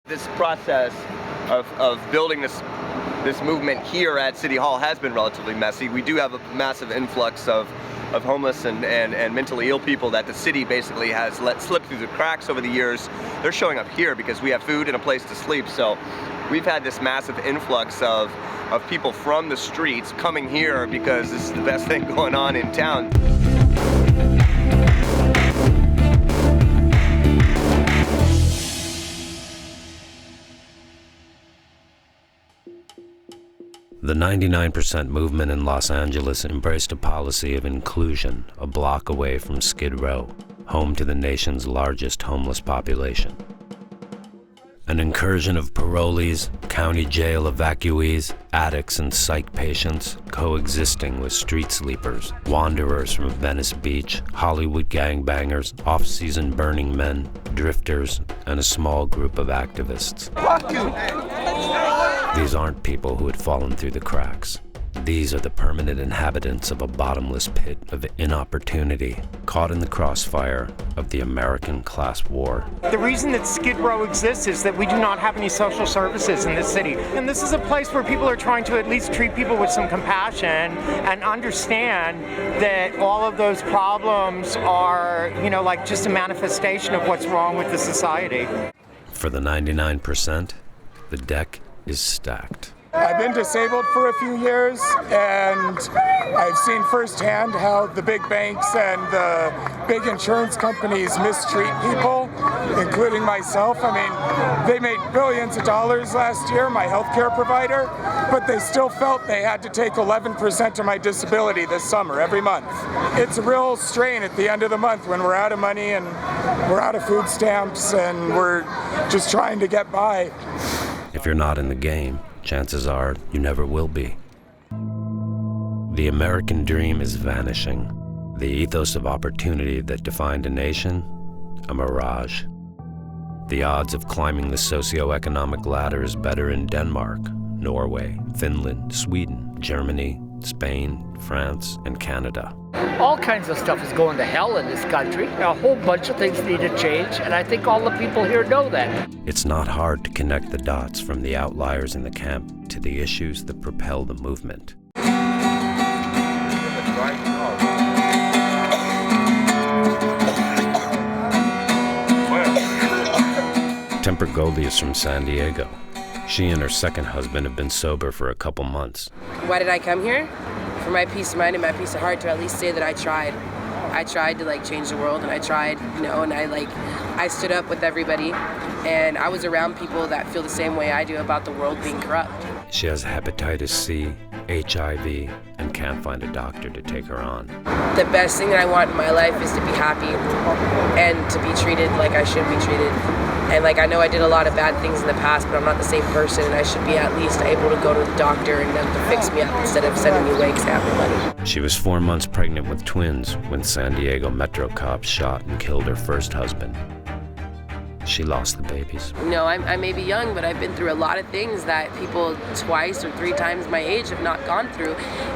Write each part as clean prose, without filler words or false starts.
This process of building this movement here at City Hall has been relatively messy. We do have a massive influx of homeless and mentally ill people that the city basically has let slip through the cracks over the years. They're showing up here because we have food and a place to sleep. So we've had this massive influx of people from the streets coming here because this is the best thing going on in town. The 99% movement in Los Angeles embraced a policy of inclusion a block away from Skid Row, home to the nation's largest homeless population. An incursion of parolees, county jail evacuees, addicts and psych patients coexisting with street sleepers, wanderers from Venice Beach, Hollywood gangbangers, off-season Burning Men, drifters, and a small group of activists. Fuck you! These aren't people who had fallen through the cracks. These are the permanent inhabitants of a bottomless pit of inopportunity, caught in the crossfire of the American class war. The reason that Skid Row exists is that we do not have any social services in this city. And this is a place where people are trying to at least treat people with some compassion and understand that all of those problems are, like just a manifestation of what's wrong with the society. For the 99%, the deck is stacked. I've been disabled for a few years, and I've seen firsthand how the big banks and the big insurance companies mistreat people, including myself. I mean, they made billions of dollars last year, my healthcare provider, but they still felt they had to take 11% of my disability this summer, every month. It's a real strain at the end of the month when we're out of money and we're out of food stamps and we're just trying to get by. If you're not in the game, chances are you never will be. The American dream is vanishing. The ethos of opportunity that defined a nation, a mirage. The odds of climbing the socioeconomic ladder is better in Denmark, Norway, Finland, Sweden, Germany, Spain, France, and Canada. All kinds of stuff is going to hell in this country. A whole bunch of things need to change, and I think all the people here know that. It's not hard to connect the dots from the outliers in the camp to the issues that propel the movement. Temper Goldie is from San Diego. She and her second husband have been sober for a couple months. Why did I come here? For my peace of mind and my peace of heart, to at least say that I tried. I tried to change the world, and I tried, and I stood up with everybody, and I was around people that feel the same way I do about the world being corrupt. She has hepatitis C, HIV, and can't find a doctor to take her on. The best thing that I want in my life is to be happy and to be treated like I should be treated. And I know I did a lot of bad things in the past, but I'm not the same person, and I should be at least able to go to the doctor and them to fix me up instead of sending me away because I have no money. She was 4 months pregnant with twins when San Diego Metro cops shot and killed her first husband. She lost the babies. I may be young, but I've been through a lot of things that people twice or 3 times my age have not gone through.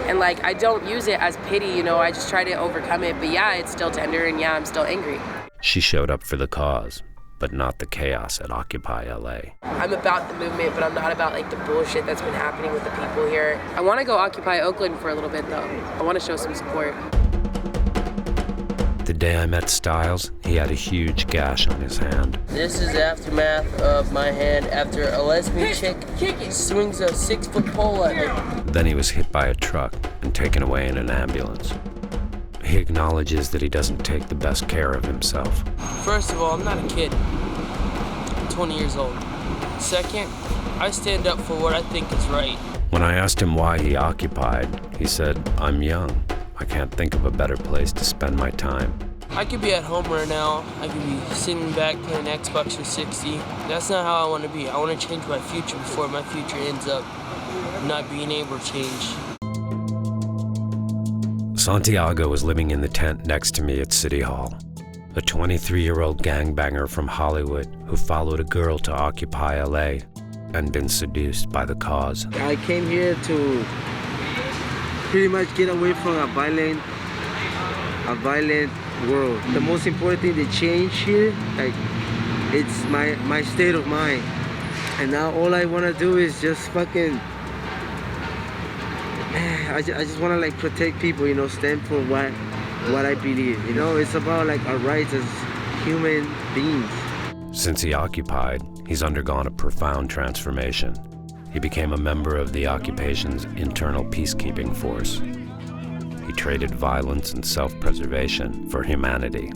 And I don't use it as pity, I just try to overcome it. But yeah, it's still tender, and yeah, I'm still angry. She showed up for the cause, but not the chaos at Occupy LA. I'm about the movement, but I'm not about the bullshit that's been happening with the people here. I want to go occupy Oakland for a little bit though. I want to show some support. The day I met Styles, he had a huge gash on his hand. This is the aftermath of my hand after a lesbian chick swings a 6-foot pole at me. Then he was hit by a truck and taken away in an ambulance. He acknowledges that he doesn't take the best care of himself. First of all, I'm not a kid. I'm 20 years old. Second, I stand up for what I think is right. When I asked him why he occupied, he said, "I'm young. I can't think of a better place to spend my time." I could be at home right now. I could be sitting back playing Xbox 360. That's not how I want to be. I want to change my future before my future ends up not being able to change. Santiago was living in the tent next to me at City Hall. A 23-year-old gangbanger from Hollywood who followed a girl to Occupy LA and been seduced by the cause. I came here to pretty much get away from a violent world. The most important thing to change here, it's my state of mind. And now all I want to do is just fucking, I just want to like protect people, you know, stand for what I believe. You know, it's about like our rights as human beings. Since he occupied, he's undergone a profound transformation. He became a member of the occupation's internal peacekeeping force. He traded violence and self-preservation for humanity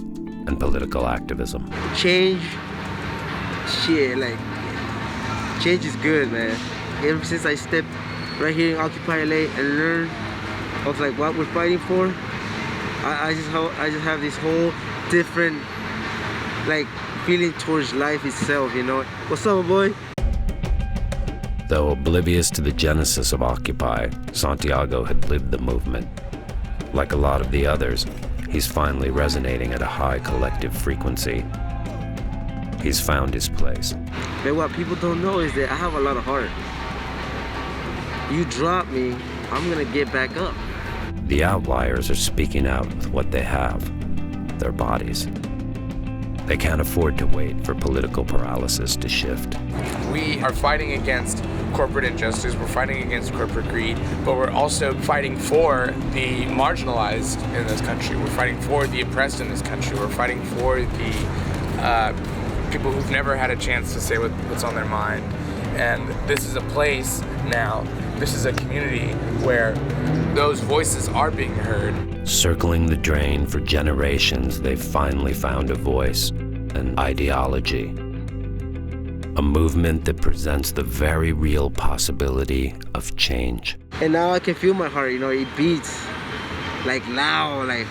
and political activism. Change, shit, like, change is good, man. Ever since I stepped right here in Occupy LA and learned of like what we're fighting for, I just have this whole different like feeling towards life itself, you know. What's up, boy? Though oblivious to the genesis of Occupy, Santiago had lived the movement. Like a lot of the others, he's finally resonating at a high collective frequency. He's found his place. But what people don't know is that I have a lot of heart. You drop me, I'm gonna get back up. The Outliers are speaking out with what they have, their bodies. They can't afford to wait for political paralysis to shift. We are fighting against corporate injustice, we're fighting against corporate greed, but we're also fighting for the marginalized in this country. We're fighting for the oppressed in this country. We're fighting for the people who've never had a chance to say what's on their mind. And this is a place now, this is a community where those voices are being heard. Circling the drain for generations, they've finally found a voice, an ideology. A movement that presents the very real possibility of change. And now I can feel my heart, you know, it beats like loud, like